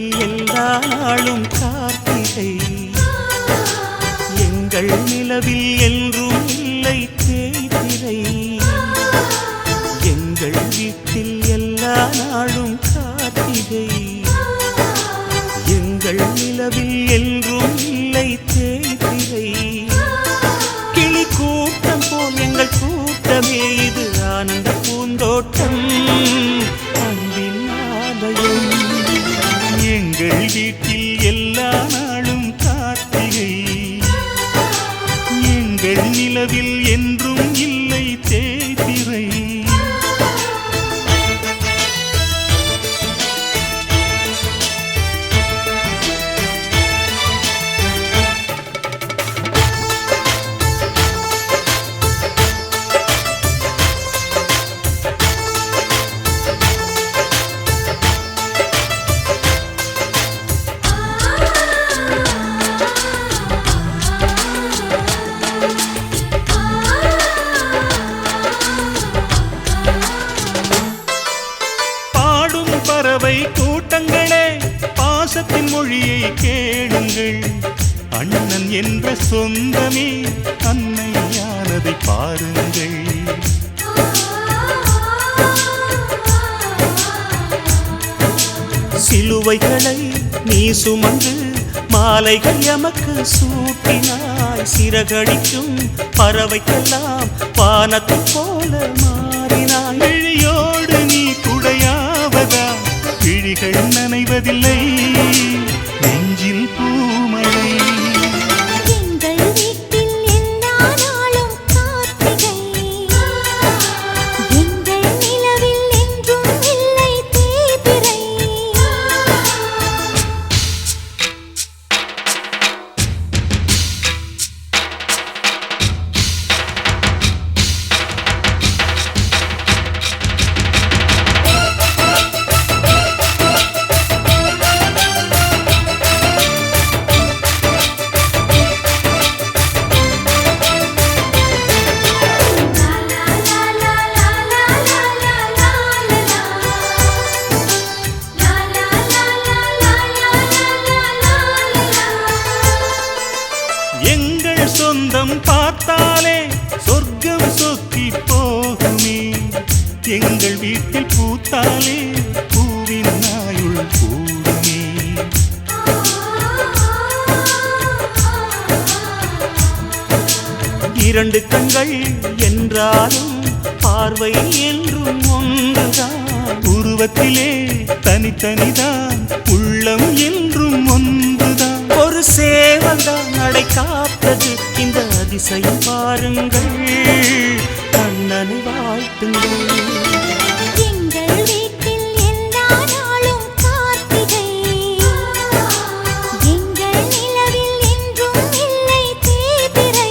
வீட்டில் எல்லா நாளும் கார்த்திகை எங்கள் நிலவில் என்றும் இல்லை தேய்பிறை எங்கள் வீட்டில் எல்லா நாளும் கார்த்திகை எங்கள் நிலவில் என்றும் இல்லை தேய்பிறை கிளி கூட்டம் போல் எங்கள் கூட்டமே இது ஆனந்த பூந்தோட்டம் அன்பின் ஆலயம் எங்கள் வீட்டில் எல்லா நாளும் கார்த்திகை எங்கள் நிலவில் என்றும் இல்லை தேய்பிறை பறவை கூட்டங்களே பாசத்தின் மொழியை கேளுங்கள் அண்ணன் என்ற சொந்தமே அன்னையானதை பாருங்கள் சிலுவைகளை நீ சுமந்து மாலைகள் எமக்கு சூட்டினாய் சிறகடிக்கும் பறவைக்கெல்லாம் வானத்தை போல மாறினாய் விழியோடு நீ குடையாவதா விழிகள் நனைவதில்லை நெஞ்சில் பூமழை எங்கள் வீட்டில் எல்லா நாளும் கார்த்திகை எங்கள் நிலவில் என்றும் இல்லை தேய்பிறை எங்கள் சொந்தம் பார்த்தாலே சொர்க்கம் சொத்தி போகுமே எங்கள் வீட்டில் பூத்தாலே பூவின் நாயுள் கூடுமே இரண்டு கண்கள் என்றாலும் பார்வை என்றும் ஒன்றுதான் உருவத்திலே தனித்தனிதான் உள்ளம் என்றும் ஒன்றுதான் ஒரு சேவல்தான் நடை காத்தது இந்த அதிசயம் பாருங்கள் கண்ணனை வாழ்த்துங்கள் எங்கள் வீட்டில் எல்லா நாளும் கார்த்திகை எங்கள் நிலவில் என்றும் இல்லை தேய்பிறை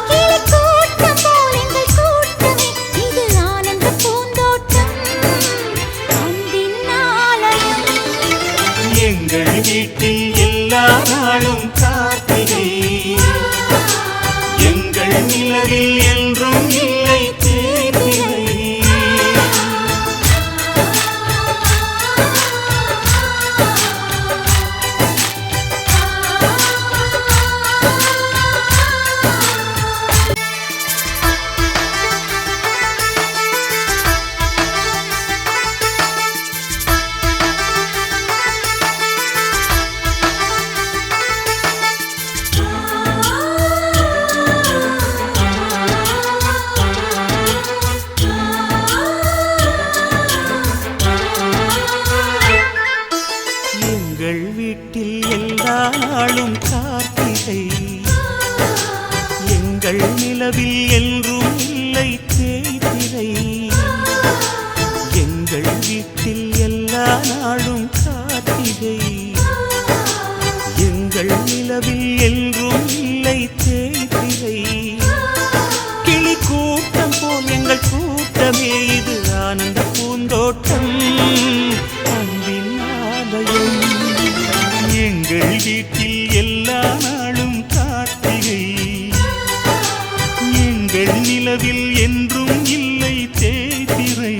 கிளி கூட்டம் போல் எங்கள் கூட்டமே இது ஆனந்த பூந்தோட்டம் அன்பின் ஆலயம் எங்கள் வீட்டில் எல்லா நாளும் கார்த்திகை எங்கள் நிலவில் என்றும் இல்லை தேய்பிறை எங்கள் வீட்டில் எல்லா நாளும் கார்த்திகை எங்கள் நிலவில் என்றும் இல்லை தேய்பிறை எங்கள் வீட்டில் எல்லா நாளும் கார்த்திகை எங்கள் நிலவில் என்றும் இல்லை தேய்பிறை கிளி கூட்டம் போல் எங்கள் கூட்டமே இது ஆனந்த பூந்தோட்டம் அன்பின் ஆலயம் எங்கள் வீட்டில் எல்லா நாளும் கார்த்திகை எங்கள் நிலவில் என்றும் இல்லை தேய்பிறை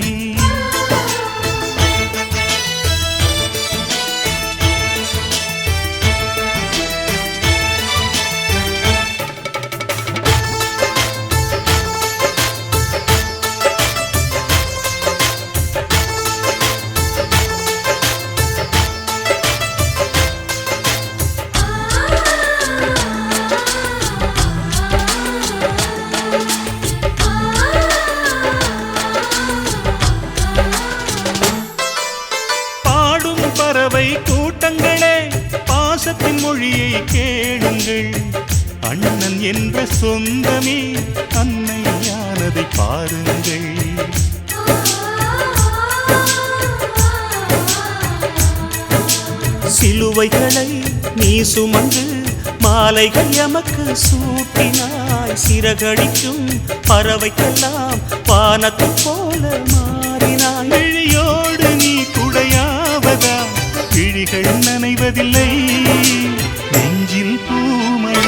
பாவை கூட்டங்களே பாசத்தின் மொழியை கேளுங்கள். அண்ணன் என்ற சொந்தமே அன்னையானதை பாருங்கள். சிலுவைகளை நீ சுமந்து மாலைகள் எமக்கு சூட்டினாய். சிறகடிக்கும் பறவைக்கெல்லாம் வானத்தை போல மாறினாய். விழியோடு நீ குடையாவதா விழிகள் நனைவதில்லை நெஞ்சில் பூமழை.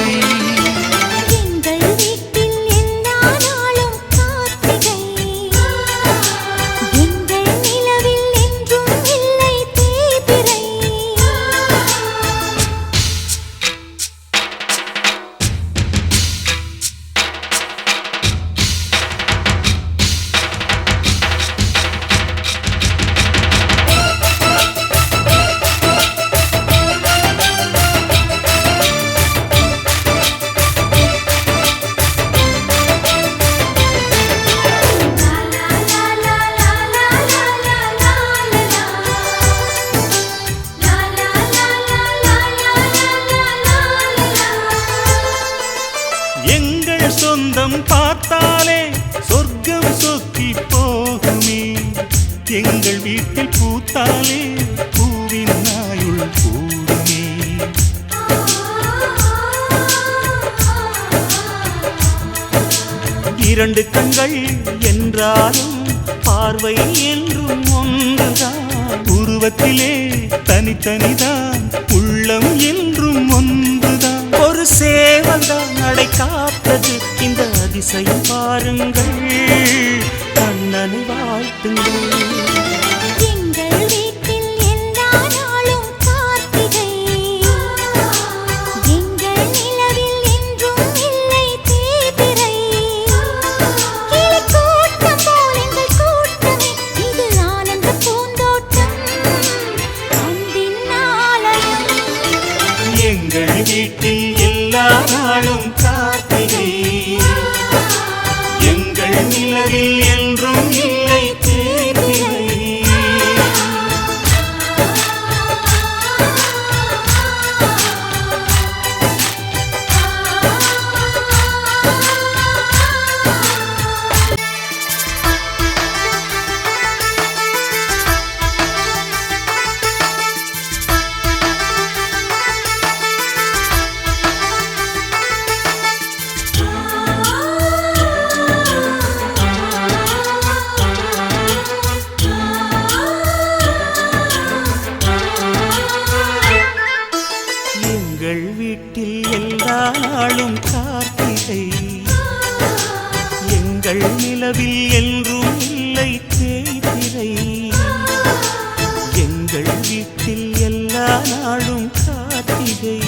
எங்கள் சொந்தம் பார்த்தாலே சொர்க்கம் சொக்கி போகுமே. எங்கள் வீட்டில் பூத்தாலே பூவின் நாயுள் கூடுமே. இரண்டு கண்கள் என்றாலும் பார்வை என்றும் ஒன்றுதான். உருவத்திலே தனித்தனிதான் உள்ளம் என்றும் ஒன்றுதான். ஒரு சேவல்தான் நடை காத்தது இந்த அதிசயம் பாருங்கள். கண்ணனை வாழ்த்துங்கள். எங்கள் வீட்டில் எல்லா நாளும் கார்த்திகை. எங்கள் நிலவில் என்றும் இல்லை தேய்பிறை. கிளி கூட்டம் போல் எங்கள் கூட்டமே இது ஆனந்த பூந்தோட்டம் அன்பின் ஆலயம். எங்கள் வீட்டில் எல்லா நாளும் கார்த்திகை. எங்கள் நிலவில் என்றும் இல்லை தேய்பிறை. எங்கள் வீட்டில் எல்லா நாளும் கார்த்திகை. எங்கள் நிலவில் என்றும் இல்லை தேய்பிறை. எங்கள் வீட்டில் எல்லா நாளும் கார்த்திகை.